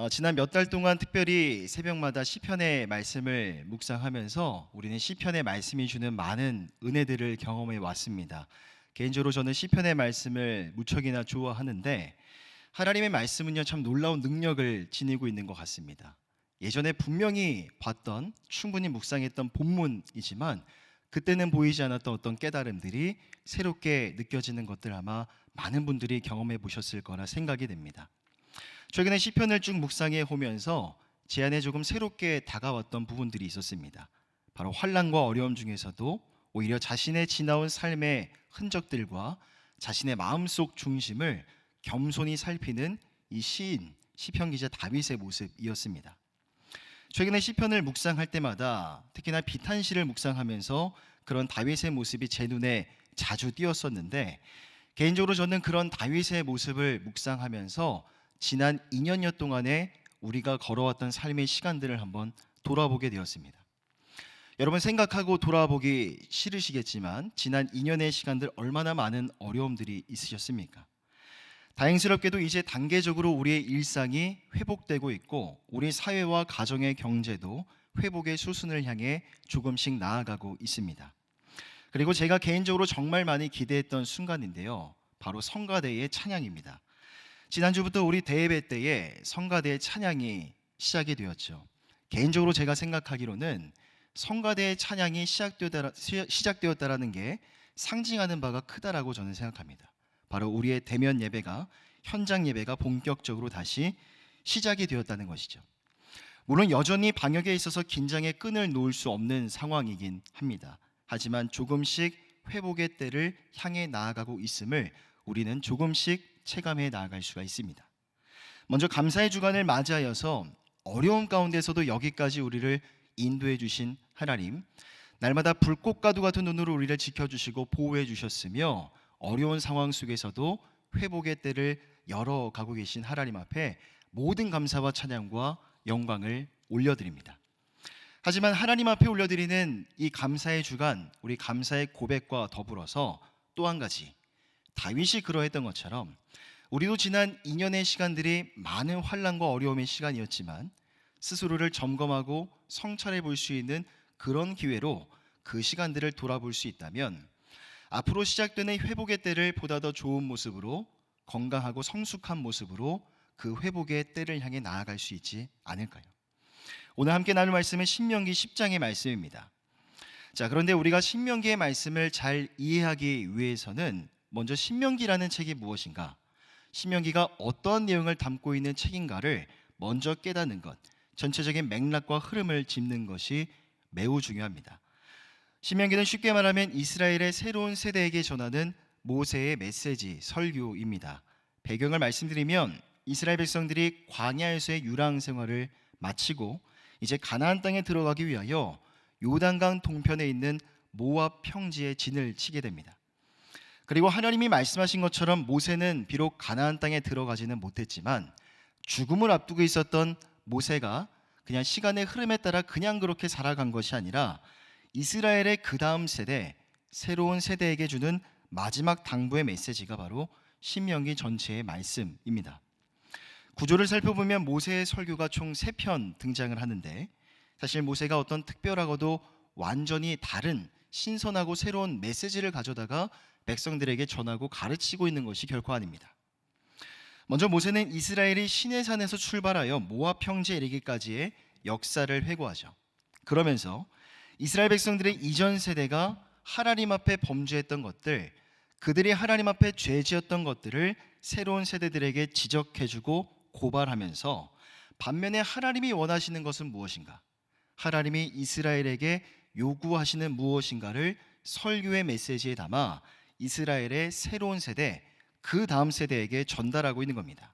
지난 몇 달 동안 특별히 새벽마다 시편의 말씀을 묵상하면서 우리는 시편의 말씀이 주는 많은 은혜들을 경험해 왔습니다. 개인적으로 저는 시편의 말씀을 무척이나 좋아하는데 하나님의 말씀은요 참 놀라운 능력을 지니고 있는 것 같습니다. 예전에 분명히 봤던 충분히 묵상했던 본문이지만 그때는 보이지 않았던 어떤 깨달음들이 새롭게 느껴지는 것들 아마 많은 분들이 경험해 보셨을 거라 생각이 됩니다. 최근에 시편을 쭉 묵상해 오면서 제 안에 조금 새롭게 다가왔던 부분들이 있었습니다. 바로 환난과 어려움 중에서도 오히려 자신의 지나온 삶의 흔적들과 자신의 마음속 중심을 겸손히 살피는 이 시인, 시편 기자 다윗의 모습이었습니다. 최근에 시편을 묵상할 때마다 특히나 비탄시를 묵상하면서 그런 다윗의 모습이 제 눈에 자주 띄었었는데, 개인적으로 저는 그런 다윗의 모습을 묵상하면서 지난 2년여 동안에 우리가 걸어왔던 삶의 시간들을 한번 돌아보게 되었습니다. 여러분 생각하고 돌아보기 싫으시겠지만 지난 2년의 시간들 얼마나 많은 어려움들이 있으셨습니까? 다행스럽게도 이제 단계적으로 우리의 일상이 회복되고 있고 우리 사회와 가정의 경제도 회복의 수순을 향해 조금씩 나아가고 있습니다. 그리고 제가 개인적으로 정말 많이 기대했던 순간인데요, 바로 성가대의 찬양입니다. 지난주부터 우리 대예배 때에 성가대의 찬양이 시작이 되었죠. 개인적으로 제가 생각하기로는 성가대의 찬양이 시작되었다라는 게 상징하는 바가 크다라고 저는 생각합니다. 바로 우리의 대면 예배가, 현장 예배가 본격적으로 다시 시작이 되었다는 것이죠. 물론 여전히 방역에 있어서 긴장의 끈을 놓을 수 없는 상황이긴 합니다. 하지만 조금씩 회복의 때를 향해 나아가고 있음을 우리는 조금씩 체감해 나아갈 수가 있습니다. 먼저 감사의 주간을 맞이하여서 어려운 가운데서도 여기까지 우리를 인도해 주신 하나님, 날마다 불꽃가두 같은 눈으로 우리를 지켜주시고 보호해 주셨으며 어려운 상황 속에서도 회복의 때를 열어가고 계신 하나님 앞에 모든 감사와 찬양과 영광을 올려드립니다. 하지만 하나님 앞에 올려드리는 이 감사의 주간, 우리 감사의 고백과 더불어서 또 한 가지, 다윗이 그러했던 것처럼 우리도 지난 2년의 시간들이 많은 환난과 어려움의 시간이었지만 스스로를 점검하고 성찰해 볼 수 있는 그런 기회로 그 시간들을 돌아볼 수 있다면 앞으로 시작되는 회복의 때를 보다 더 좋은 모습으로, 건강하고 성숙한 모습으로 그 회복의 때를 향해 나아갈 수 있지 않을까요? 오늘 함께 나눌 말씀은 신명기 10장의 말씀입니다. 자, 그런데 우리가 신명기의 말씀을 잘 이해하기 위해서는 먼저 신명기라는 책이 무엇인가, 신명기가 어떤 내용을 담고 있는 책인가를 먼저 깨닫는 것, 전체적인 맥락과 흐름을 짚는 것이 매우 중요합니다. 신명기는 쉽게 말하면 이스라엘의 새로운 세대에게 전하는 모세의 메시지, 설교입니다. 배경을 말씀드리면 이스라엘 백성들이 광야에서의 유랑 생활을 마치고 이제 가나안 땅에 들어가기 위하여 요단강 동편에 있는 모압 평지에 진을 치게 됩니다. 그리고 하나님이 말씀하신 것처럼 모세는 비록 가나안 땅에 들어가지는 못했지만 죽음을 앞두고 있었던 모세가 그냥 시간의 흐름에 따라 그냥 그렇게 살아간 것이 아니라 이스라엘의 그 다음 세대, 새로운 세대에게 주는 마지막 당부의 메시지가 바로 신명기 전체의 말씀입니다. 구조를 살펴보면 모세의 설교가 총 3편 등장을 하는데, 사실 모세가 어떤 특별하고도 완전히 다른 신선하고 새로운 메시지를 가져다가 백성들에게 전하고 가르치고 있는 것이 결코 아닙니다. 먼저 모세는 이스라엘이 시내산에서 출발하여 모압 평지에 이르기까지의 역사를 회고하죠. 그러면서 이스라엘 백성들의 이전 세대가 하나님 앞에 범죄했던 것들, 그들이 하나님 앞에 죄지었던 것들을 새로운 세대들에게 지적해주고 고발하면서 반면에 하나님이 원하시는 것은 무엇인가, 하나님이 이스라엘에게 요구하시는 무엇인가를 설교의 메시지에 담아 이스라엘의 새로운 세대, 그 다음 세대에게 전달하고 있는 겁니다.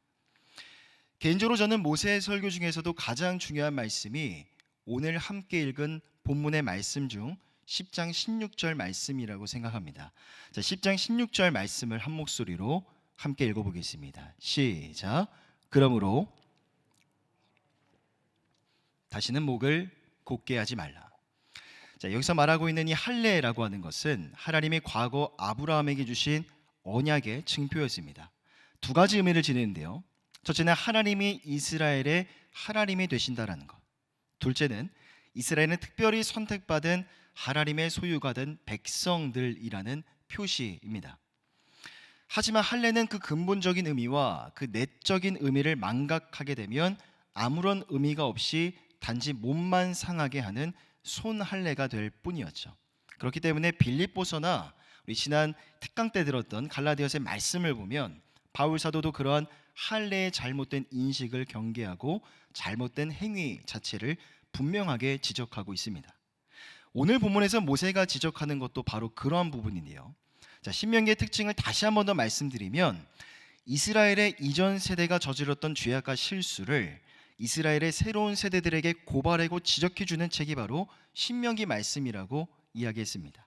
개인적으로 저는 모세의 설교 중에서도 가장 중요한 말씀이 오늘 함께 읽은 본문의 말씀 중 10장 16절 말씀이라고 생각합니다. 자, 10장 16절 말씀을 한 목소리로 함께 읽어보겠습니다. 시작. 그러므로 다시는 목을 곧게 하지 말라. 자, 여기서 말하고 있는 이 할례라고 하는 것은 하나님이 과거 아브라함에게 주신 언약의 증표였습니다. 두 가지 의미를 지니는데요, 첫째는 하나님이 이스라엘의 하나님이 되신다라는 것. 둘째는 이스라엘은 특별히 선택받은 하나님의 소유가 된 백성들이라는 표시입니다. 하지만 할례는 그 근본적인 의미와 그 내적인 의미를 망각하게 되면 아무런 의미가 없이 단지 몸만 상하게 하는 손할례가 될 뿐이었죠. 그렇기 때문에 빌립보서나 우리 지난 특강 때 들었던 갈라디아서의 말씀을 보면 바울 사도도 그러한 할례의 잘못된 인식을 경계하고 잘못된 행위 자체를 분명하게 지적하고 있습니다. 오늘 본문에서 모세가 지적하는 것도 바로 그러한 부분이네요. 자, 신명기의 특징을 다시 한 번 더 말씀드리면 이스라엘의 이전 세대가 저질렀던 죄악과 실수를 이스라엘의 새로운 세대들에게 고발하고 지적해주는 책이 바로 신명기 말씀이라고 이야기했습니다.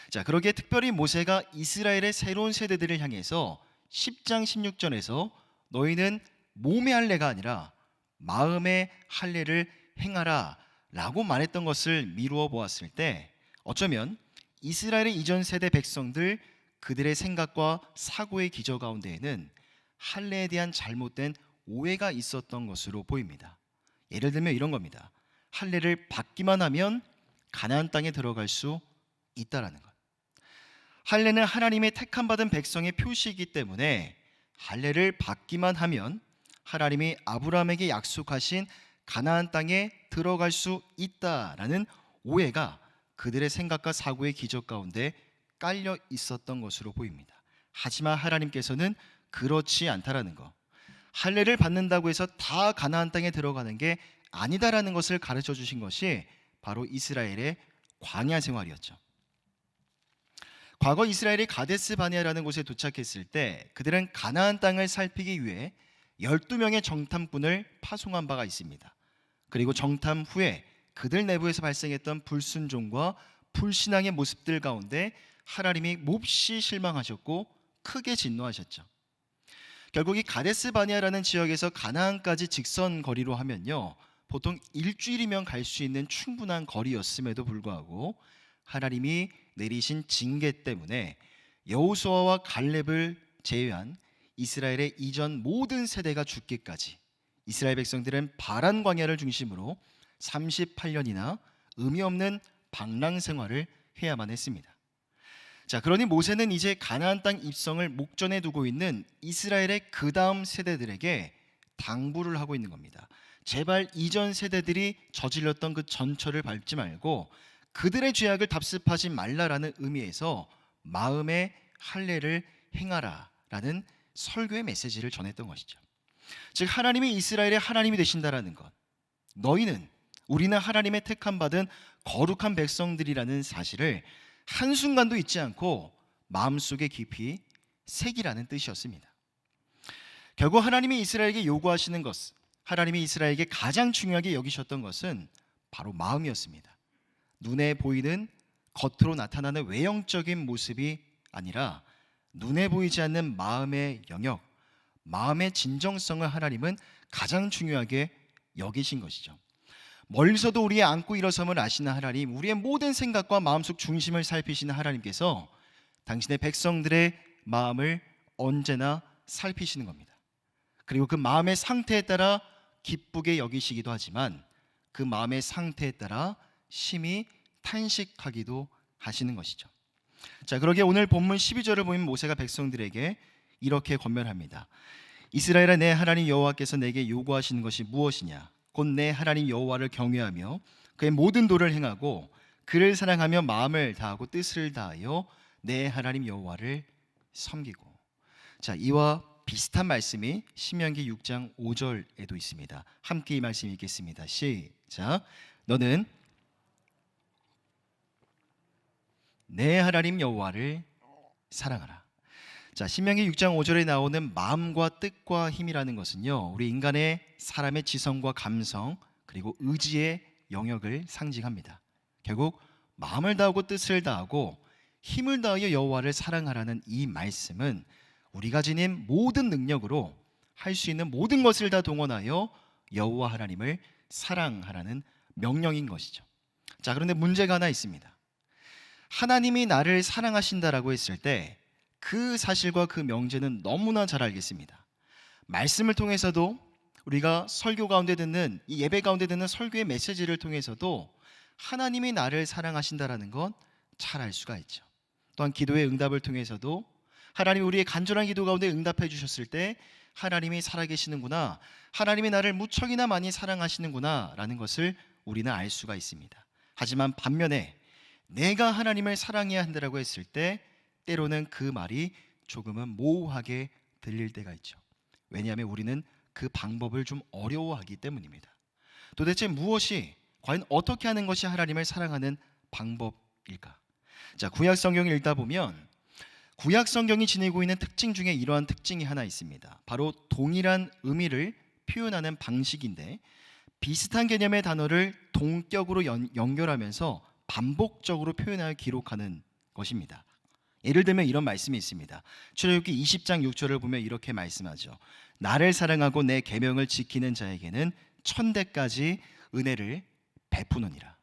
자, 그러기에 특별히 모세가 이스라엘의 새로운 세대들을 향해서 10장 16절에서 너희는 몸의 할례가 아니라 마음의 할례를 행하라 라고 말했던 것을 미루어 보았을 때 어쩌면 이스라엘의 이전 세대 백성들 그들의 생각과 사고의 기저 가운데에는 할례에 대한 잘못된 오해가 있었던 것으로 보입니다. 예를 들면 이런 겁니다. 할례를 받기만 하면 가나안 땅에 들어갈 수 있다라는 것. 할례는 하나님의 택함 받은 백성의 표시이기 때문에 할례를 받기만 하면 하나님이 아브라함에게 약속하신 가나안 땅에 들어갈 수 있다라는 오해가 그들의 생각과 사고의 기적 가운데 깔려 있었던 것으로 보입니다. 하지만 하나님께서는 그렇지 않다라는 것, 할례를 받는다고 해서 다 가나안 땅에 들어가는 게 아니다라는 것을 가르쳐 주신 것이 바로 이스라엘의 광야 생활이었죠. 과거 이스라엘이 가데스 바네아라는 곳에 도착했을 때 그들은 가나안 땅을 살피기 위해 12명의 정탐꾼을 파송한 바가 있습니다. 그리고 정탐 후에 그들 내부에서 발생했던 불순종과 불신앙의 모습들 가운데 하나님이 몹시 실망하셨고 크게 진노하셨죠. 결국 이 가데스 바네아라는 지역에서 가나안까지 직선 거리로 하면요, 보통 일주일이면 갈 수 있는 충분한 거리였음에도 불구하고 하나님이 내리신 징계 때문에 여호수아와 갈렙을 제외한 이스라엘의 이전 모든 세대가 죽기까지 이스라엘 백성들은 바란 광야를 중심으로 38년이나 의미 없는 방랑 생활을 해야만 했습니다. 자, 그러니 모세는 이제 가나안 땅 입성을 목전에 두고 있는 이스라엘의 그 다음 세대들에게 당부를 하고 있는 겁니다. 제발 이전 세대들이 저질렀던 그 전철을 밟지 말고 그들의 죄악을 답습하지 말라라는 의미에서 마음의 할례를 행하라라는 설교의 메시지를 전했던 것이죠. 즉 하나님이 이스라엘의 하나님이 되신다라는 것, 너희는 우리는 하나님의 택함 받은 거룩한 백성들이라는 사실을 한순간도 잊지 않고 마음속에 깊이 새기라는 뜻이었습니다. 결국 하나님이 이스라엘에게 요구하시는 것, 하나님이 이스라엘에게 가장 중요하게 여기셨던 것은 바로 마음이었습니다. 눈에 보이는 겉으로 나타나는 외형적인 모습이 아니라 눈에 보이지 않는 마음의 영역, 마음의 진정성을 하나님은 가장 중요하게 여기신 것이죠. 멀리서도 우리의 안고 일어섬을 아시는 하나님, 우리의 모든 생각과 마음속 중심을 살피시는 하나님께서 당신의 백성들의 마음을 언제나 살피시는 겁니다. 그리고 그 마음의 상태에 따라 기쁘게 여기시기도 하지만 그 마음의 상태에 따라 심히 탄식하기도 하시는 것이죠. 자, 그러기에 오늘 본문 12절을 보면 모세가 백성들에게 이렇게 권면합니다. 이스라엘아, 내 하나님 여호와께서 내게 요구하시는 것이 무엇이냐? 곧 내 하나님 여호와를 경외하며 그의 모든 도를 행하고 그를 사랑하며 마음을 다하고 뜻을 다하여 내 하나님 여호와를 섬기고. 자, 이와 비슷한 말씀이 신명기 6장 5절에도 있습니다. 함께 이 말씀 읽겠습니다. 시작. 너는 내 하나님 여호와를 사랑하라. 자, 신명기 6장 5절에 나오는 마음과 뜻과 힘이라는 것은요, 우리 인간의 사람의 지성과 감성 그리고 의지의 영역을 상징합니다. 결국 마음을 다하고 뜻을 다하고 힘을 다하여 여호와를 사랑하라는 이 말씀은 우리가 지닌 모든 능력으로 할 수 있는 모든 것을 다 동원하여 여호와 하나님을 사랑하라는 명령인 것이죠. 자, 그런데 문제가 하나 있습니다. 하나님이 나를 사랑하신다라고 했을 때 그 사실과 그 명제는 너무나 잘 알겠습니다. 말씀을 통해서도 우리가 설교 가운데 듣는 이 예배 가운데 듣는 설교의 메시지를 통해서도 하나님이 나를 사랑하신다라는 건 잘 알 수가 있죠. 또한 기도의 응답을 통해서도 하나님이 우리의 간절한 기도 가운데 응답해 주셨을 때 하나님이 살아계시는구나, 하나님이 나를 무척이나 많이 사랑하시는구나 라는 것을 우리는 알 수가 있습니다. 하지만 반면에 내가 하나님을 사랑해야 한다라고 했을 때 때로는 그 말이 조금은 모호하게 들릴 때가 있죠. 왜냐하면 우리는 그 방법을 좀 어려워하기 때문입니다. 도대체 무엇이, 과연 어떻게 하는 것이 하나님을 사랑하는 방법일까? 자, 구약 성경을 읽다 보면 구약 성경이 지니고 있는 특징 중에 이러한 특징이 하나 있습니다. 바로 동일한 의미를 표현하는 방식인데 비슷한 개념의 단어를 동격으로 연결하면서 반복적으로 표현하여 기록하는 것입니다. 예를 들면 이런 말씀이 있습니다. 출애굽기 20장 6절을 보면 이렇게 말씀하죠. 나를 사랑하고 내 계명을 지키는 자에게는 천대까지 은혜를 베푸느니라.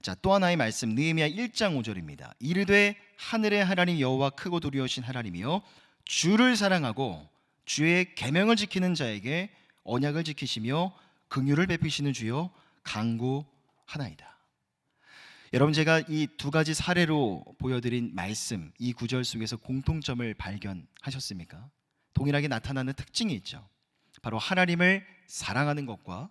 자, 또 하나의 말씀 느헤미야 1장 5절입니다. 이르되 하늘의 하나님 여호와 크고 두려우신 하나님이여 주를 사랑하고 주의 계명을 지키는 자에게 언약을 지키시며 긍휼을 베푸시는 주여 간구하나이다. 여러분, 제가 이 두 가지 사례로 보여드린 말씀, 이 구절 속에서 공통점을 발견하셨습니까? 동일하게 나타나는 특징이 있죠. 바로 하나님을 사랑하는 것과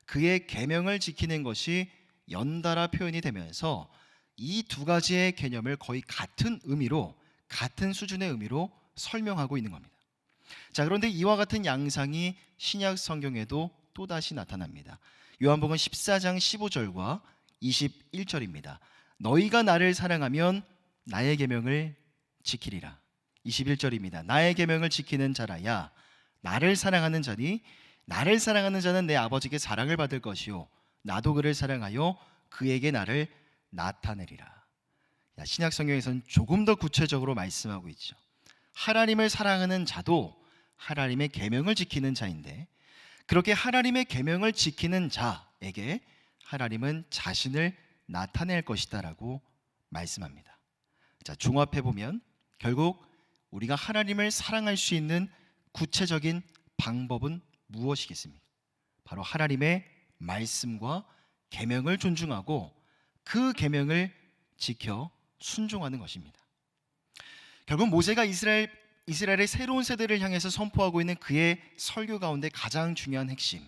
그의 계명을 지키는 것이 연달아 표현이 되면서 이 두 가지의 개념을 거의 같은 의미로, 같은 수준의 의미로 설명하고 있는 겁니다. 자, 그런데 이와 같은 양상이 신약 성경에도 또다시 나타납니다. 요한복음 14장 15절과 21절입니다. 너희가 나를 사랑하면 나의 계명을 지키리라. 21절입니다. 나의 계명을 지키는 자라야 나를 사랑하는 자니 나를 사랑하는 자는 내 아버지께 사랑을 받을 것이요 나도 그를 사랑하여 그에게 나를 나타내리라. 신약 성경에서는 조금 더 구체적으로 말씀하고 있죠. 하나님을 사랑하는 자도 하나님의 계명을 지키는 자인데 그렇게 하나님의 계명을 지키는 자에게 하나님은 자신을 나타낼 것이다라고 말씀합니다. 자, 종합해 보면 결국 우리가 하나님을 사랑할 수 있는 구체적인 방법은 무엇이겠습니까? 바로 하나님의 말씀과 계명을 존중하고 그 계명을 지켜 순종하는 것입니다. 결국 모세가 이스라엘의 새로운 세대를 향해서 선포하고 있는 그의 설교 가운데 가장 중요한 핵심,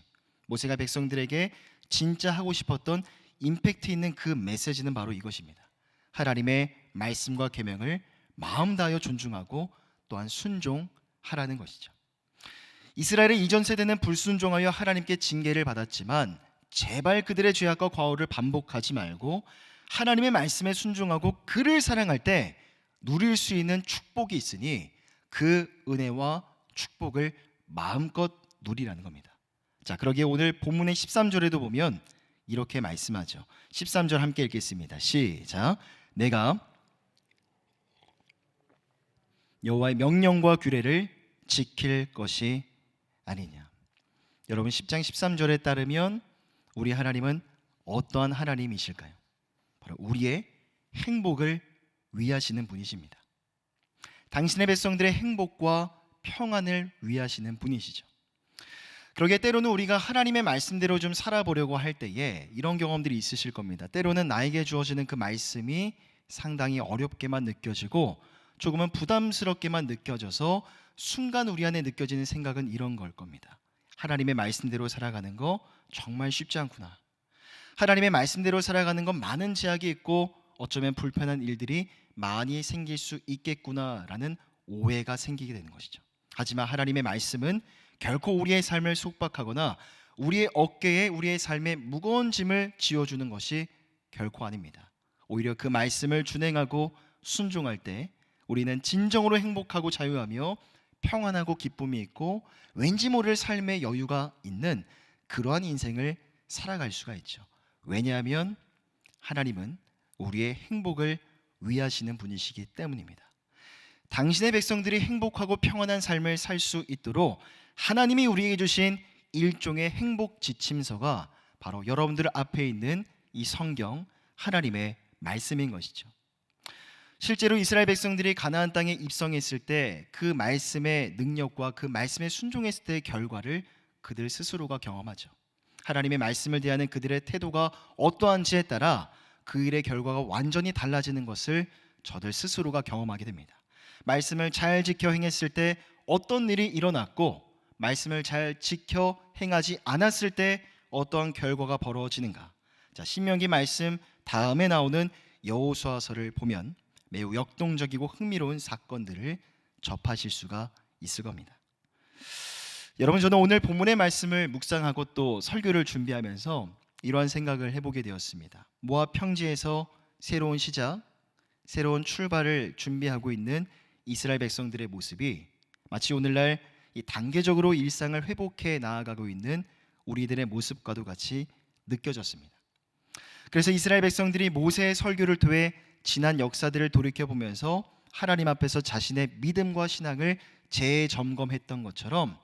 모세가 백성들에게 진짜 하고 싶었던 임팩트 있는 그 메시지는 바로 이것입니다. 하나님의 말씀과 계명을 마음 다하여 존중하고 또한 순종하라는 것이죠. 이스라엘의 이전 세대는 불순종하여 하나님께 징계를 받았지만 제발 그들의 죄악과 과오를 반복하지 말고 하나님의 말씀에 순종하고 그를 사랑할 때 누릴 수 있는 축복이 있으니 그 은혜와 축복을 마음껏 누리라는 겁니다. 자, 그러기에 오늘 본문의 13절에도 보면 이렇게 말씀하죠. 13절 함께 읽겠습니다. 시작. 내가 여호와의 명령과 규례를 지킬 것이 아니냐. 여러분, 10장 13절에 따르면 우리 하나님은 어떠한 하나님이실까요? 바로 우리의 행복을 위하시는 분이십니다. 당신의 백성들의 행복과 평안을 위하시는 분이시죠. 그러기에 때로는 우리가 하나님의 말씀대로 좀 살아보려고 할 때에 이런 경험들이 있으실 겁니다. 때로는 나에게 주어지는 그 말씀이 상당히 어렵게만 느껴지고 조금은 부담스럽게만 느껴져서 순간 우리 안에 느껴지는 생각은 이런 걸 겁니다. 하나님의 말씀대로 살아가는 거 정말 쉽지 않구나. 하나님의 말씀대로 살아가는 건 많은 제약이 있고 어쩌면 불편한 일들이 많이 생길 수 있겠구나라는 오해가 생기게 되는 것이죠. 하지만 하나님의 말씀은 결코 우리의 삶을 속박하거나 우리의 어깨에 우리의 삶의 무거운 짐을 지어주는 것이 결코 아닙니다. 오히려 그 말씀을 준행하고 순종할 때 우리는 진정으로 행복하고 자유하며 평안하고 기쁨이 있고 왠지 모를 삶의 여유가 있는 그러한 인생을 살아갈 수가 있죠. 왜냐하면 하나님은 우리의 행복을 위하시는 분이시기 때문입니다. 당신의 백성들이 행복하고 평안한 삶을 살 수 있도록 하나님이 우리에게 주신 일종의 행복 지침서가 바로 여러분들 앞에 있는 이 성경, 하나님의 말씀인 것이죠. 실제로 이스라엘 백성들이 가나안 땅에 입성했을 때 그 말씀의 능력과 그 말씀에 순종했을 때의 결과를 그들 스스로가 경험하죠. 하나님의 말씀을 대하는 그들의 태도가 어떠한지에 따라 그 일의 결과가 완전히 달라지는 것을 저들 스스로가 경험하게 됩니다. 말씀을 잘 지켜 행했을 때 어떤 일이 일어났고, 말씀을 잘 지켜 행하지 않았을 때 어떠한 결과가 벌어지는가. 자, 신명기 말씀 다음에 나오는 여호수아서를 보면 매우 역동적이고 흥미로운 사건들을 접하실 수가 있을 겁니다. 여러분, 저는 오늘 본문의 말씀을 묵상하고 또 설교를 준비하면서 이러한 생각을 해보게 되었습니다. 모압 평지에서 새로운 시작, 새로운 출발을 준비하고 있는 이스라엘 백성들의 모습이 마치 오늘날 이 단계적으로 일상을 회복해 나아가고 있는 우리들의 모습과도 같이 느껴졌습니다. 그래서 이스라엘 백성들이 모세의 설교를 통해 지난 역사들을 돌이켜보면서 하나님 앞에서 자신의 믿음과 신앙을 재점검했던 것처럼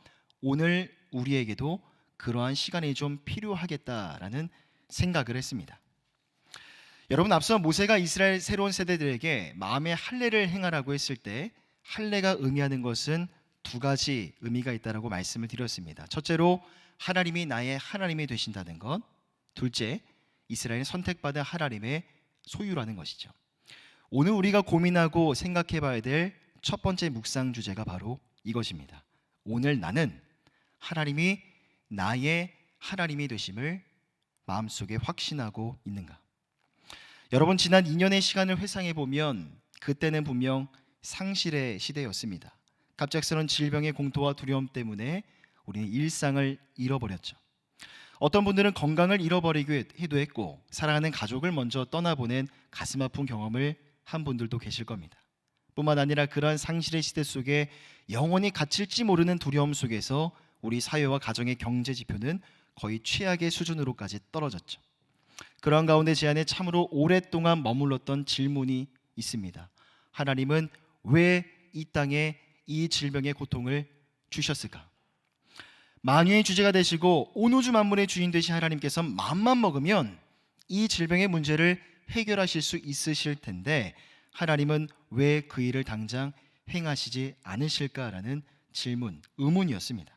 오늘 우리에게도 그러한 시간이 좀 필요하겠다라는 생각을 했습니다. 여러분, 앞서 모세가 이스라엘 새로운 세대들에게 마음의 할례를 행하라고 했을 때 할례가 의미하는 것은 두 가지 의미가 있다라고 말씀을 드렸습니다. 첫째로 하나님이 나의 하나님이 되신다는 것, 둘째 이스라엘은 선택받은 하나님의 소유라는 것이죠. 오늘 우리가 고민하고 생각해 봐야 될 첫 번째 묵상 주제가 바로 이것입니다. 오늘 나는 하나님이 나의 하나님이 되심을 마음속에 확신하고 있는가? 여러분, 지난 2년의 시간을 회상해 보면 그때는 분명 상실의 시대였습니다. 갑작스러운 질병의 공포와 두려움 때문에 우리는 일상을 잃어버렸죠. 어떤 분들은 건강을 잃어버리기도 했고, 사랑하는 가족을 먼저 떠나보낸 가슴 아픈 경험을 한 분들도 계실 겁니다. 뿐만 아니라 그러한 상실의 시대 속에 영원히 갇힐지 모르는 두려움 속에서 우리 사회와 가정의 경제 지표는 거의 최악의 수준으로까지 떨어졌죠. 그러한 가운데 제 안에 참으로 오랫동안 머물렀던 질문이 있습니다. 하나님은 왜 이 땅에 이 질병의 고통을 주셨을까? 만유의 주제가 되시고 온 우주 만물의 주인 되신 하나님께서 마음만 먹으면 이 질병의 문제를 해결하실 수 있으실 텐데 하나님은 왜 그 일을 당장 행하시지 않으실까라는 질문, 의문이었습니다.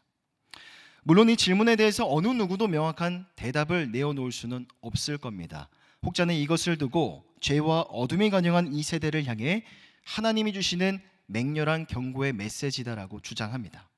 물론 이 질문에 대해서 어느 누구도 명확한 대답을 내어놓을 수는 없을 겁니다. 혹자는 이것을 두고 죄와 어둠이 관영한 이 세대를 향해 하나님이 주시는 맹렬한 경고의 메시지다라고 주장합니다.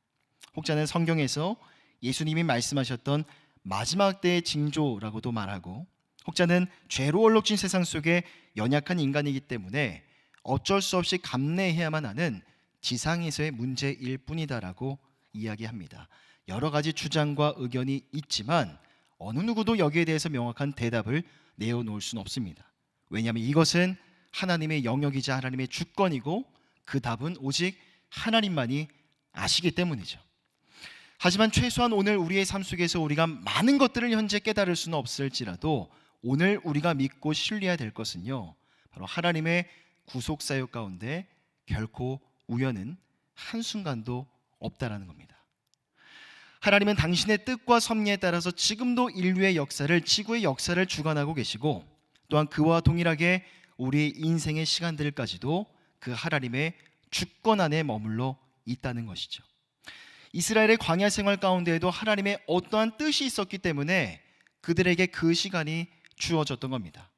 혹자는 성경에서 예수님이 말씀하셨던 마지막 때의 징조라고도 말하고, 혹자는 죄로 얼룩진 세상 속에 연약한 인간이기 때문에 어쩔 수 없이 감내해야만 하는 지상에서의 문제일 뿐이다라고 이야기합니다. 여러 가지 주장과 의견이 있지만 어느 누구도 여기에 대해서 명확한 대답을 내어놓을 수는 없습니다. 왜냐하면 이것은 하나님의 영역이자 하나님의 주권이고 그 답은 오직 하나님만이 아시기 때문이죠. 하지만 최소한 오늘 우리의 삶 속에서 우리가 많은 것들을 현재 깨달을 수는 없을지라도 오늘 우리가 믿고 신뢰해야 될 것은요, 바로 하나님의 구속사역 가운데 결코 우연은 한순간도 없다라는 겁니다. 하나님은 당신의 뜻과 섭리에 따라서 지금도 인류의 역사를, 지구의 역사를 주관하고 계시고, 또한 그와 동일하게 우리 인생의 시간들까지도 그 하나님의 주권 안에 머물러 있다는 것이죠. 이스라엘의 광야 생활 가운데에도 하나님의 어떠한 뜻이 있었기 때문에 그들에게 그 시간이 주어졌던 겁니다.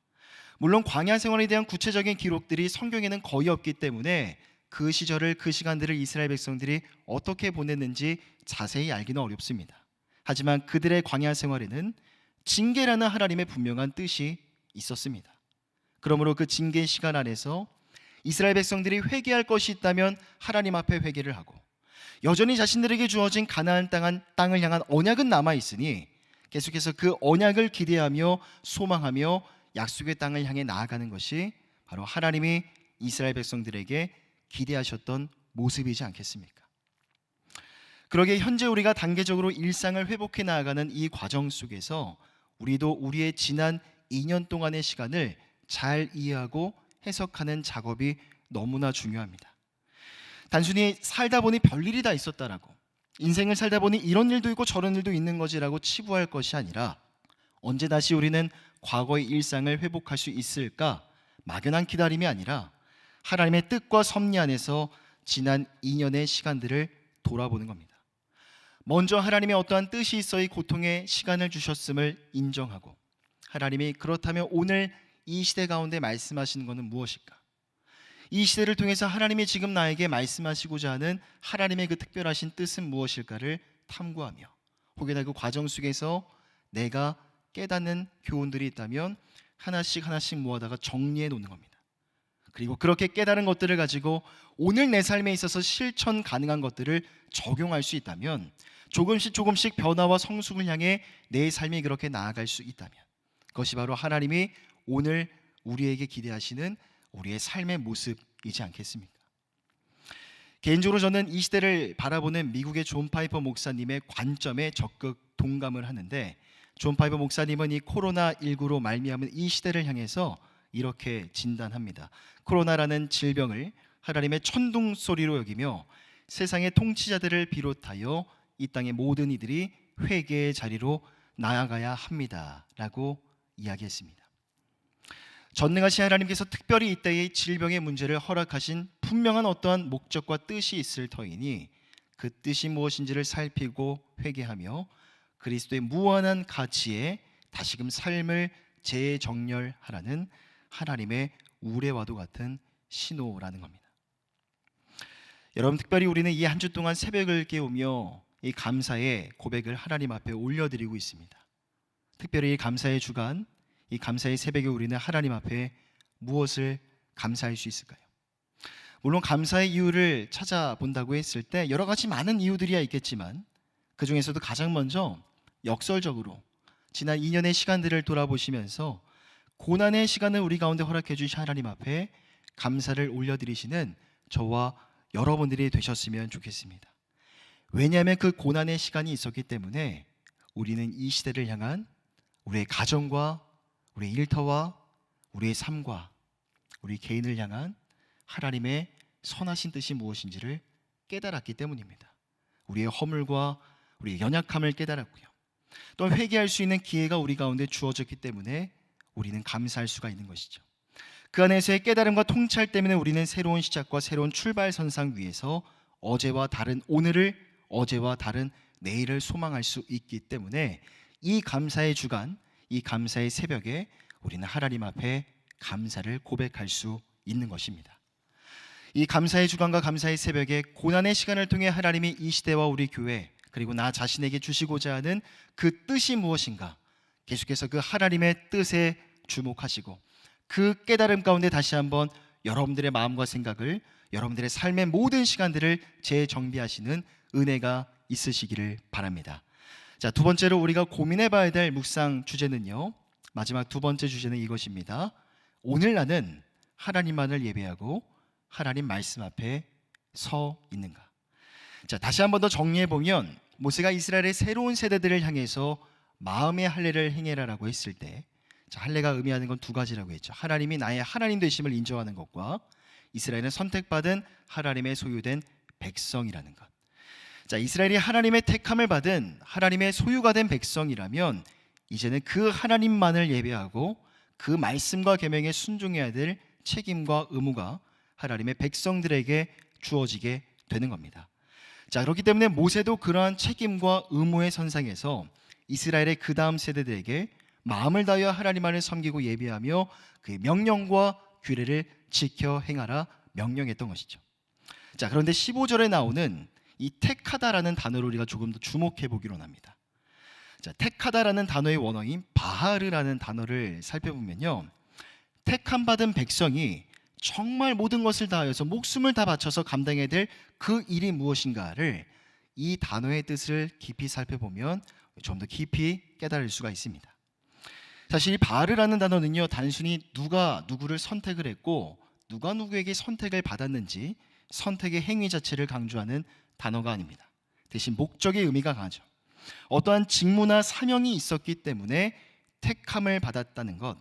물론 광야 생활에 대한 구체적인 기록들이 성경에는 거의 없기 때문에 그 시절을, 그 시간들을 이스라엘 백성들이 어떻게 보냈는지 자세히 알기는 어렵습니다. 하지만 그들의 광야 생활에는 징계라는 하나님의 분명한 뜻이 있었습니다. 그러므로 그 징계 시간 안에서 이스라엘 백성들이 회개할 것이 있다면 하나님 앞에 회개를 하고, 여전히 자신들에게 주어진 가나안 땅을 향한 언약은 남아있으니 계속해서 그 언약을 기대하며 소망하며 약속의 땅을 향해 나아가는 것이 바로 하나님이 이스라엘 백성들에게 기대하셨던 모습이지 않겠습니까? 그러기에 현재 우리가 단계적으로 일상을 회복해 나아가는 이 과정 속에서 우리도 우리의 지난 2년 동안의 시간을 잘 이해하고 해석하는 작업이 너무나 중요합니다. 단순히 살다 보니 별일이 다 있었다라고, 인생을 살다 보니 이런 일도 있고 저런 일도 있는 거지라고 치부할 것이 아니라 언제 다시 우리는 과거의 일상을 회복할 수 있을까 막연한 기다림이 아니라 하나님의 뜻과 섭리 안에서 지난 2년의 시간들을 돌아보는 겁니다. 먼저 하나님의 어떠한 뜻이 있어 이 고통의 시간을 주셨음을 인정하고, 하나님이 그렇다면 오늘 이 시대 가운데 말씀하시는 것은 무엇일까? 이 시대를 통해서 하나님이 지금 나에게 말씀하시고자 하는 하나님의 그 특별하신 뜻은 무엇일까를 탐구하며, 혹여나 그 과정 속에서 내가 깨닫는 교훈들이 있다면 하나씩 하나씩 모아다가 정리해 놓는 겁니다. 그리고 그렇게 깨달은 것들을 가지고 오늘 내 삶에 있어서 실천 가능한 것들을 적용할 수 있다면, 조금씩 변화와 성숙을 향해 내 삶이 그렇게 나아갈 수 있다면, 그것이 바로 하나님이 오늘 우리에게 기대하시는 우리의 삶의 모습이지 않겠습니까? 개인적으로 저는 이 시대를 바라보는 미국의 존 파이퍼 목사님의 관점에 적극 동감을 하는데, 존 파이퍼 목사님은 이 코로나19로 말미암은 이 시대를 향해서 이렇게 진단합니다. 코로나라는 질병을 하나님의 천둥 소리로 여기며 세상의 통치자들을 비롯하여 이 땅의 모든 이들이 회개의 자리로 나아가야 합니다 라고 이야기했습니다. 전능하신 하나님께서 특별히 이때의 질병의 문제를 허락하신 분명한 어떠한 목적과 뜻이 있을 터이니, 그 뜻이 무엇인지를 살피고 회개하며 그리스도의 무한한 가치에 다시금 삶을 재정렬하라는 하나님의 우레와도 같은 신호라는 겁니다. 여러분, 특별히 우리는 이 한 주 동안 새벽을 깨우며 이 감사의 고백을 하나님 앞에 올려드리고 있습니다. 특별히 이 감사의 주간, 이 감사의 새벽에 우리는 하나님 앞에 무엇을 감사할 수 있을까요? 물론 감사의 이유를 찾아본다고 했을 때 여러 가지 많은 이유들이야 있겠지만, 그 중에서도 가장 먼저 역설적으로 지난 2년의 시간들을 돌아보시면서 고난의 시간을 우리 가운데 허락해 주신 하나님 앞에 감사를 올려드리시는 저와 여러분들이 되셨으면 좋겠습니다. 왜냐하면 그 고난의 시간이 있었기 때문에 우리는 이 시대를 향한 우리의 가정과 우리의 일터와 우리의 삶과 우리 개인을 향한 하나님의 선하신 뜻이 무엇인지를 깨달았기 때문입니다. 우리의 허물과 우리의 연약함을 깨달았고요, 또 회개할 수 있는 기회가 우리 가운데 주어졌기 때문에 우리는 감사할 수가 있는 것이죠. 그 안에서의 깨달음과 통찰 때문에 우리는 새로운 시작과 새로운 출발선상 위에서 어제와 다른 오늘을, 어제와 다른 내일을 소망할 수 있기 때문에 이 감사의 주간, 이 감사의 새벽에 우리는 하나님 앞에 감사를 고백할 수 있는 것입니다. 이 감사의 주간과 감사의 새벽에 고난의 시간을 통해 하나님이 이 시대와 우리 교회, 그리고 나 자신에게 주시고자 하는 그 뜻이 무엇인가, 계속해서 그 하나님의 뜻에 주목하시고 그 깨달음 가운데 다시 한번 여러분들의 마음과 생각을, 여러분들의 삶의 모든 시간들을 재정비하시는 은혜가 있으시기를 바랍니다. 자, 두 번째로 우리가 고민해 봐야 될 묵상 주제는요, 마지막 두 번째 주제는 이것입니다. 오늘 나는 하나님만을 예배하고 하나님 말씀 앞에 서 있는가? 자, 다시 한번 더 정리해 보면, 모세가 이스라엘의 새로운 세대들을 향해서 마음의 할례를 행해라라고 했을 때, 자, 할례가 의미하는 건 두 가지라고 했죠. 하나님이 나의 하나님 되심을 인정하는 것과 이스라엘은 선택받은 하나님의 소유된 백성이라는 것. 자, 이스라엘이 하나님의 택함을 받은 하나님의 소유가 된 백성이라면 이제는 그 하나님만을 예배하고 그 말씀과 계명에 순종해야 될 책임과 의무가 하나님의 백성들에게 주어지게 되는 겁니다. 자, 그렇기 때문에 모세도 그러한 책임과 의무의 선상에서 이스라엘의 그 다음 세대들에게 마음을 다하여 하나님만을 섬기고 예배하며 그 명령과 규례를 지켜 행하라 명령했던 것이죠. 자, 그런데 15절에 나오는 이 택하다라는 단어를 우리가 조금 더 주목해 보기로 합니다. 자, 택하다라는 단어의 원어인 바하르라는 단어를 살펴보면요, 택함 받은 백성이 정말 모든 것을 다하여서 목숨을 다 바쳐서 감당해야 될 그 일이 무엇인가를 이 단어의 뜻을 깊이 살펴보면 좀 더 깊이 깨달을 수가 있습니다. 사실 이 바하르라는 단어는요, 단순히 누가 누구를 선택을 했고 누가 누구에게 선택을 받았는지 선택의 행위 자체를 강조하는 단어가 아닙니다. 대신 목적의 의미가 강하죠. 어떠한 직무나 사명이 있었기 때문에 택함을 받았다는 것,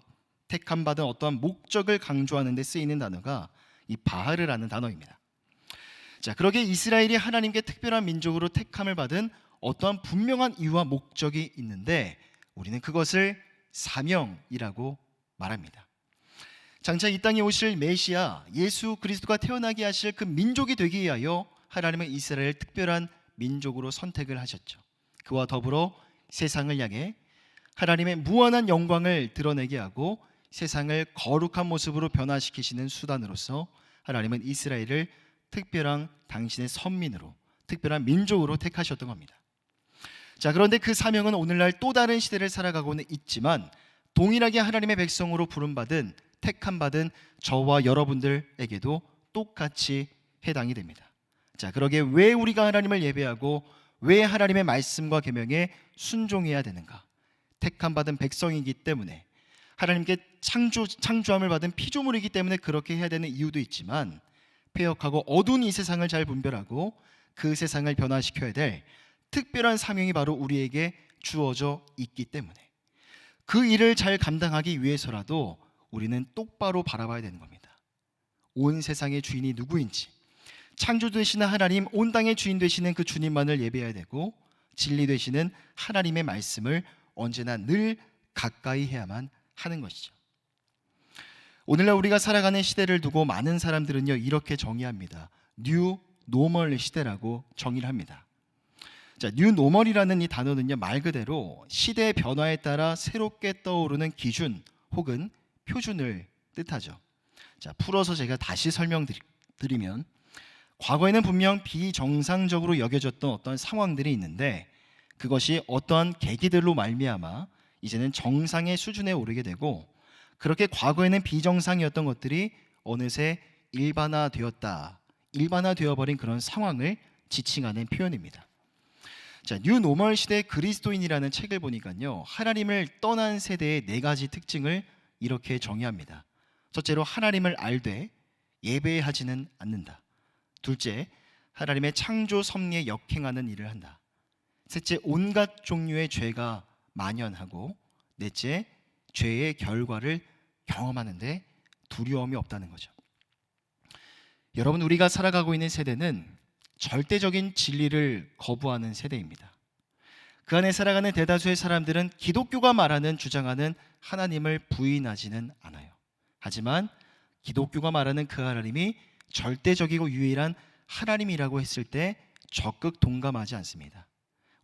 택함 받은 어떠한 목적을 강조하는 데 쓰이는 단어가 이 바하르라는 단어입니다. 자, 그러게 이스라엘이 하나님께 특별한 민족으로 택함을 받은 어떠한 분명한 이유와 목적이 있는데 우리는 그것을 사명이라고 말합니다. 장차 이 땅에 오실 메시아 예수 그리스도가 태어나게 하실 그 민족이 되기 위하여 하나님은 이스라엘을 특별한 민족으로 선택을 하셨죠. 그와 더불어 세상을 향해 하나님의 무한한 영광을 드러내게 하고 세상을 거룩한 모습으로 변화시키시는 수단으로서 하나님은 이스라엘을 특별한 당신의 선민으로, 특별한 민족으로 택하셨던 겁니다. 자, 그런데 그 사명은 오늘날 또 다른 시대를 살아가고는 있지만 동일하게 하나님의 백성으로 부름받은, 택함받은 저와 여러분들에게도 똑같이 해당이 됩니다. 자, 그러게 왜 우리가 하나님을 예배하고 왜 하나님의 말씀과 계명에 순종해야 되는가? 택함받은 백성이기 때문에, 하나님께 창조함을 받은 피조물이기 때문에 그렇게 해야 되는 이유도 있지만, 폐역하고 어두운 이 세상을 잘 분별하고 그 세상을 변화시켜야 될 특별한 사명이 바로 우리에게 주어져 있기 때문에 그 일을 잘 감당하기 위해서라도 우리는 똑바로 바라봐야 되는 겁니다. 온 세상의 주인이 누구인지, 창조 되시는 하나님, 온 땅의 주인 되시는 그 주님만을 예배해야 되고, 진리 되시는 하나님의 말씀을 언제나 늘 가까이 해야만 하는 것이죠. 오늘날 우리가 살아가는 시대를 두고 많은 사람들은요, 이렇게 정의합니다. 뉴 노멀 시대라고 정의를 합니다. 자, 뉴 노멀이라는 이 단어는요, 말 그대로 시대의 변화에 따라 새롭게 떠오르는 기준 혹은 표준을 뜻하죠. 자, 풀어서 제가 다시 설명드리면, 과거에는 분명 비정상적으로 여겨졌던 어떤 상황들이 있는데 그것이 어떠한 계기들로 말미암아 이제는 정상의 수준에 오르게 되고, 그렇게 과거에는 비정상이었던 것들이 어느새 일반화되어버린 그런 상황을 지칭하는 표현입니다. 자, 뉴 노멀 시대의 그리스도인이라는 책을 보니까요, 하나님을 떠난 세대의 4가지 특징을 이렇게 정의합니다. 첫째로, 하나님을 알되 예배하지는 않는다. 둘째, 하나님의 창조 섭리에 역행하는 일을 한다. 셋째, 온갖 종류의 죄가 만연하고, 넷째, 죄의 결과를 경험하는데 두려움이 없다는 거죠. 여러분, 우리가 살아가고 있는 세대는 절대적인 진리를 거부하는 세대입니다. 그 안에 살아가는 대다수의 사람들은 기독교가 주장하는 하나님을 부인하지는 않아요. 하지만 기독교가 말하는 그 하나님이 절대적이고 유일한 하나님이라고 했을 때 적극 동감하지 않습니다.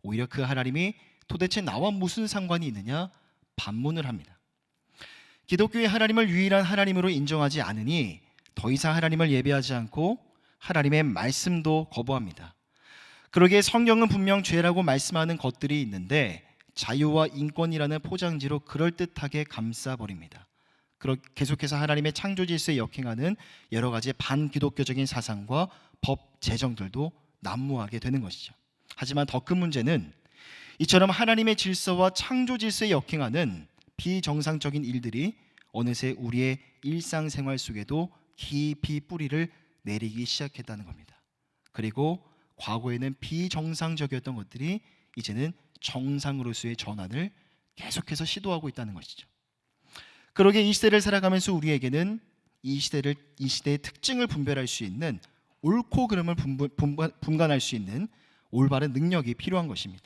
오히려 그 하나님이 도대체 나와 무슨 상관이 있느냐 반문을 합니다. 기독교의 하나님을 유일한 하나님으로 인정하지 않으니 더 이상 하나님을 예배하지 않고 하나님의 말씀도 거부합니다. 그러기에 성경은 분명 죄라고 말씀하는 것들이 있는데 자유와 인권이라는 포장지로 그럴듯하게 감싸버립니다. 계속해서 하나님의 창조 질서에 역행하는 여러 가지 반기독교적인 사상과 법 제정들도 난무하게 되는 것이죠. 하지만 더 큰 문제는 이처럼 하나님의 질서와 창조 질서에 역행하는 비정상적인 일들이 어느새 우리의 일상생활 속에도 깊이 뿌리를 내리기 시작했다는 겁니다. 그리고 과거에는 비정상적이었던 것들이 이제는 정상으로서의 전환을 계속해서 시도하고 있다는 것이죠. 그러기에 이 시대를 살아가면서 우리에게는 이 시대의 특징을 분별할 수 있는, 옳고 그름을 분간할 수 있는 올바른 능력이 필요한 것입니다.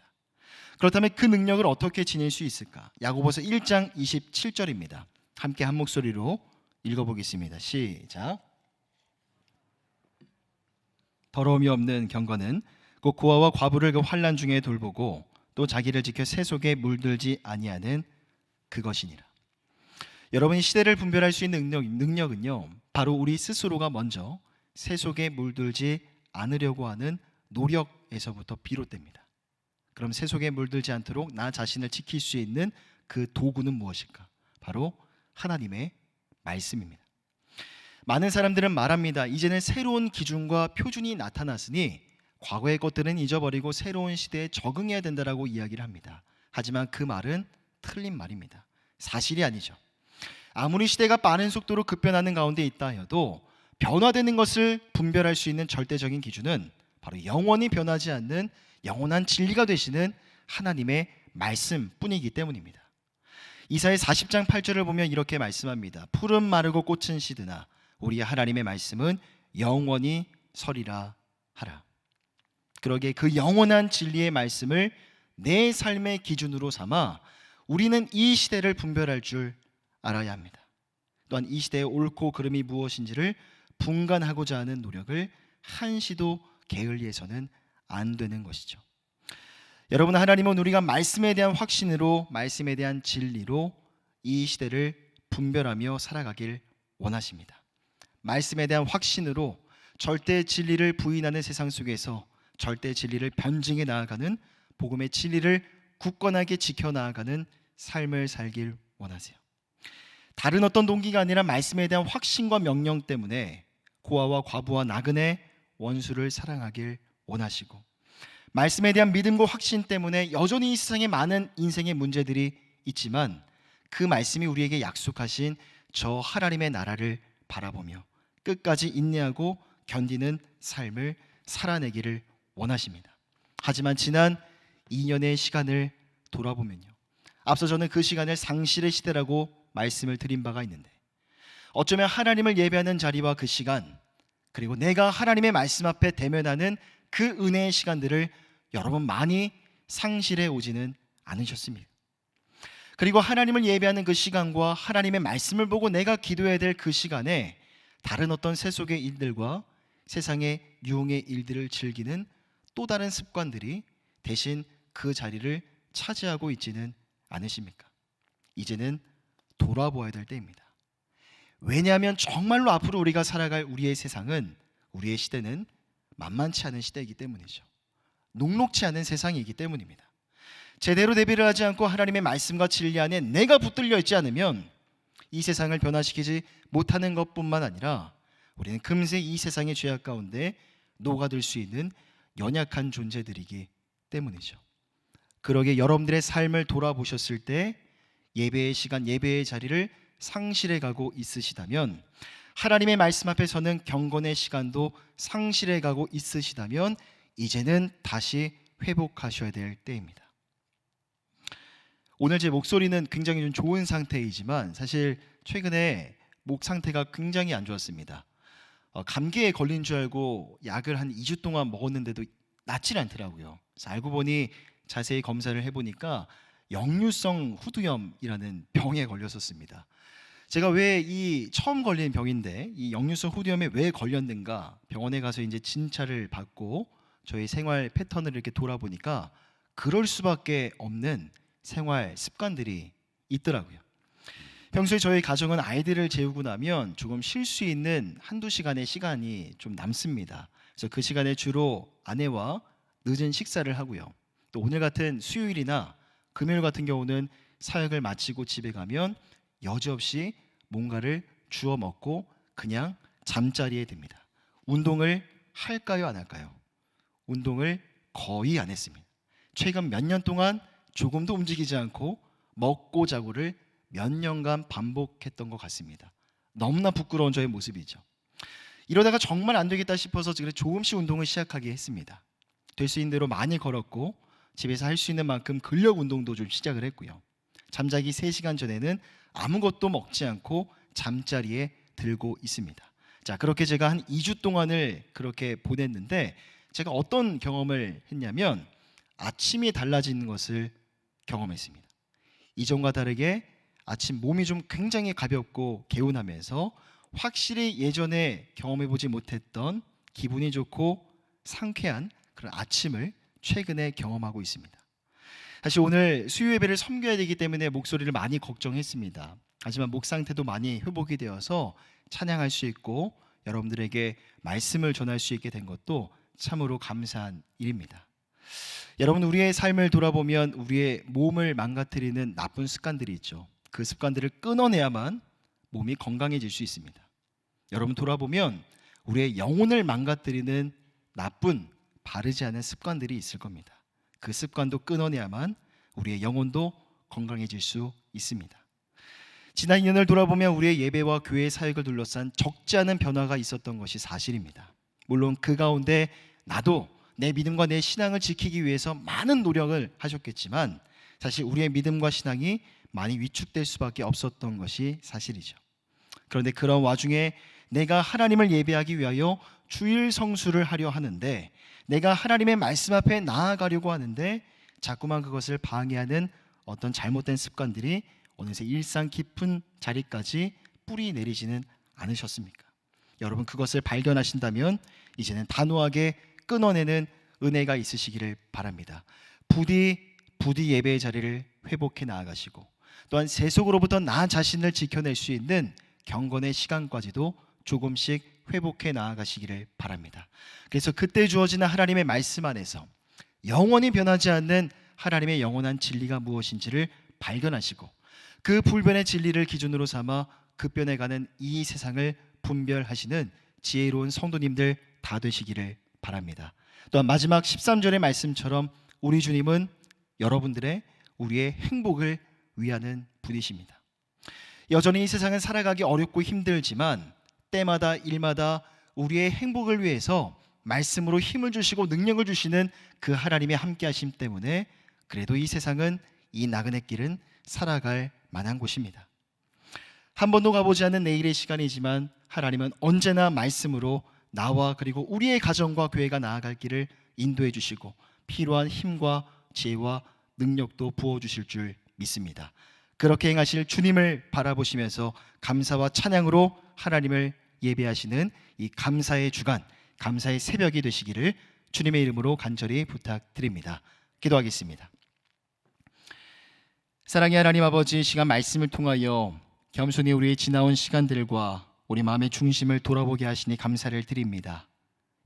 그렇다면 그 능력을 어떻게 지닐 수 있을까? 야고보서 1장 27절입니다. 함께 한 목소리로 읽어보겠습니다. 시작. 더러움이 없는 경건은 곧 고아와 과부를 그 환난 중에 돌보고 또 자기를 지켜 새 속에 물들지 아니하는 그것이니라. 여러분이 시대를 분별할 수 있는 능력은요, 바로 우리 스스로가 먼저 새 속에 물들지 않으려고 하는 노력에서부터 비롯됩니다. 그럼 새 속에 물들지 않도록 나 자신을 지킬 수 있는 그 도구는 무엇일까? 바로 하나님의 말씀입니다. 많은 사람들은 말합니다. 이제는 새로운 기준과 표준이 나타났으니 과거의 것들은 잊어버리고 새로운 시대에 적응해야 된다라고 이야기를 합니다. 하지만 그 말은 틀린 말입니다. 사실이 아니죠. 아무리 시대가 빠른 속도로 급변하는 가운데 있다 해도 변화되는 것을 분별할 수 있는 절대적인 기준은 바로 영원히 변하지 않는 영원한 진리가 되시는 하나님의 말씀뿐이기 때문입니다. 이사야 40장 8절을 보면 이렇게 말씀합니다. 푸른 마르고 꽃은 시드나 우리 하나님의 말씀은 영원히 서리라 하라. 그러기에 그 영원한 진리의 말씀을 내 삶의 기준으로 삼아 우리는 이 시대를 분별할 줄 알아야 합니다. 또한 이 시대의 옳고 그름이 무엇인지를 분간하고자 하는 노력을 한시도 게을리해서는 안 되는 것이죠. 여러분, 하나님은 우리가 말씀에 대한 확신으로, 말씀에 대한 진리로 이 시대를 분별하며 살아가길 원하십니다. 말씀에 대한 확신으로 절대 진리를 부인하는 세상 속에서 절대 진리를 변증해 나아가는, 복음의 진리를 굳건하게 지켜나아가는 삶을 살길 원하세요. 다른 어떤 동기가 아니라 말씀에 대한 확신과 명령 때문에 고아와 과부와 나그네 원수를 사랑하길 원하시고, 말씀에 대한 믿음과 확신 때문에 여전히 이 세상에 많은 인생의 문제들이 있지만 그 말씀이 우리에게 약속하신 저 하나님의 나라를 바라보며 끝까지 인내하고 견디는 삶을 살아내기를 원하십니다. 하지만 지난 2년의 시간을 돌아보면요, 앞서 저는 그 시간을 상실의 시대라고 말씀을 드린 바가 있는데, 어쩌면 하나님을 예배하는 자리와 그 시간, 그리고 내가 하나님의 말씀 앞에 대면하는 그 은혜의 시간들을 여러분 많이 상실해 오지는 않으셨습니까? 그리고 하나님을 예배하는 그 시간과 하나님의 말씀을 보고 내가 기도해야 될 그 시간에 다른 어떤 세속의 일들과 세상의 유흥의 일들을 즐기는 또 다른 습관들이 대신 그 자리를 차지하고 있지는 않으십니까? 이제는 돌아보아야 될 때입니다. 왜냐하면 정말로 앞으로 우리가 살아갈 우리의 세상은, 우리의 시대는 만만치 않은 시대이기 때문이죠. 녹록치 않은 세상이기 때문입니다. 제대로 대비를 하지 않고 하나님의 말씀과 진리 안에 내가 붙들려 있지 않으면 이 세상을 변화시키지 못하는 것뿐만 아니라 우리는 금세 이 세상의 죄악 가운데 녹아들 수 있는 연약한 존재들이기 때문이죠. 그러기에 여러분들의 삶을 돌아보셨을 때 예배의 시간, 예배의 자리를 상실해 가고 있으시다면, 하나님의 말씀 앞에 서는 경건의 시간도 상실해 가고 있으시다면 이제는 다시 회복하셔야 될 때입니다. 오늘 제 목소리는 굉장히 좀 좋은 상태이지만 사실 최근에 목 상태가 굉장히 안 좋았습니다. 감기에 걸린 줄 알고 약을 한 2주 동안 먹었는데도 낫질 않더라고요. 그래서 알고 보니 자세히 검사를 해보니까 역류성 후두염이라는 병에 걸렸었습니다. 제가 왜 이 처음 걸린 병인데 이 역류성 후두염에 왜 걸렸는가, 병원에 가서 이제 진찰을 받고 저희 생활 패턴을 이렇게 돌아보니까 그럴 수밖에 없는 생활 습관들이 있더라고요. 평소에 저희 가정은 아이들을 재우고 나면 조금 쉴 수 있는 한두 시간의 시간이 좀 남습니다. 그래서 그 시간에 주로 아내와 늦은 식사를 하고요. 또 오늘 같은 수요일이나 금요일 같은 경우는 사역을 마치고 집에 가면 여지없이 뭔가를 주워 먹고 그냥 잠자리에 듭니다. 운동을 할까요, 안 할까요? 운동을 거의 안 했습니다. 최근 몇 년 동안 조금도 움직이지 않고 먹고 자고를 몇 년간 반복했던 것 같습니다. 너무나 부끄러운 저의 모습이죠. 이러다가 정말 안 되겠다 싶어서 조금씩 운동을 시작하게 했습니다. 될 수 있는 대로 많이 걸었고 집에서 할 수 있는 만큼 근력 운동도 좀 시작을 했고요. 잠자기 3시간 전에는 아무것도 먹지 않고 잠자리에 들고 있습니다. 자, 그렇게 제가 한 2주 동안을 그렇게 보냈는데 제가 어떤 경험을 했냐면 아침이 달라지는 것을 경험했습니다. 이전과 다르게 아침 몸이 좀 굉장히 가볍고 개운하면서 확실히 예전에 경험해보지 못했던 기분이 좋고 상쾌한 그런 아침을 최근에 경험하고 있습니다. 사실 오늘 수요 예배를 섬겨야 되기 때문에 목소리를 많이 걱정했습니다. 하지만 목 상태도 많이 회복이 되어서 찬양할 수 있고 여러분들에게 말씀을 전할 수 있게 된 것도 참으로 감사한 일입니다. 여러분, 우리의 삶을 돌아보면 우리의 몸을 망가뜨리는 나쁜 습관들이 있죠. 그 습관들을 끊어내야만 몸이 건강해질 수 있습니다. 여러분, 돌아보면 우리의 영혼을 망가뜨리는 나쁜, 바르지 않은 습관들이 있을 겁니다. 그 습관도 끊어내야만 우리의 영혼도 건강해질 수 있습니다. 지난 2년을 돌아보면 우리의 예배와 교회 사역을 둘러싼 적지 않은 변화가 있었던 것이 사실입니다. 물론 그 가운데 나도 내 믿음과 내 신앙을 지키기 위해서 많은 노력을 하셨겠지만 사실 우리의 믿음과 신앙이 많이 위축될 수밖에 없었던 것이 사실이죠. 그런데 그런 와중에 내가 하나님을 예배하기 위하여 주일 성수를 하려 하는데, 내가 하나님의 말씀 앞에 나아가려고 하는데 자꾸만 그것을 방해하는 어떤 잘못된 습관들이 어느새 일상 깊은 자리까지 뿌리 내리지는 않으셨습니까? 여러분, 그것을 발견하신다면 이제는 단호하게 끊어내는 은혜가 있으시기를 바랍니다. 부디 예배의 자리를 회복해 나아가시고, 또한 세속으로부터 나 자신을 지켜낼 수 있는 경건의 시간까지도 조금씩 회복해 나아가시기를 바랍니다. 그래서 그때 주어지는 하나님의 말씀 안에서 영원히 변하지 않는 하나님의 영원한 진리가 무엇인지를 발견하시고, 그 불변의 진리를 기준으로 삼아 급변해가는 이 세상을 분별하시는 지혜로운 성도님들 다 되시기를 바랍니다. 또한 마지막 13절의 말씀처럼 우리 주님은 여러분들의, 우리의 행복을 위하는 분이십니다. 여전히 이 세상은 살아가기 어렵고 힘들지만 때마다 일마다 우리의 행복을 위해서 말씀으로 힘을 주시고 능력을 주시는 그 하나님의 함께하심 때문에 그래도 이 세상은, 이 나그네 길은 살아갈 만한 곳입니다. 한 번도 가보지 않은 내일의 시간이지만 하나님은 언제나 말씀으로 나와 그리고 우리의 가정과 교회가 나아갈 길을 인도해 주시고 필요한 힘과 지혜와 능력도 부어주실 줄 믿습니다. 그렇게 행하실 주님을 바라보시면서 감사와 찬양으로 하나님을 예배하시는 이 감사의 주간, 감사의 새벽이 되시기를 주님의 이름으로 간절히 부탁드립니다. 기도하겠습니다. 사랑의 하나님 아버지, 시간 말씀을 통하여 겸손히 우리의 지나온 시간들과 우리 마음의 중심을 돌아보게 하시니 감사를 드립니다.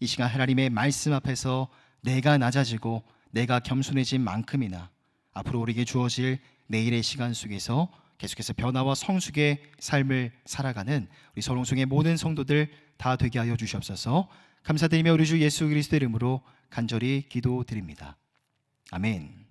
이 시간 하나님의 말씀 앞에서 내가 낮아지고 내가 겸손해진 만큼이나 앞으로 우리에게 주어질 내일의 시간 속에서 계속해서 변화와 성숙의 삶을 살아가는 우리 서롱송의 모든 성도들 다 되게 하여 주시옵소서. 감사드리며 우리 주 예수 그리스도의 이름으로 간절히 기도드립니다. 아멘.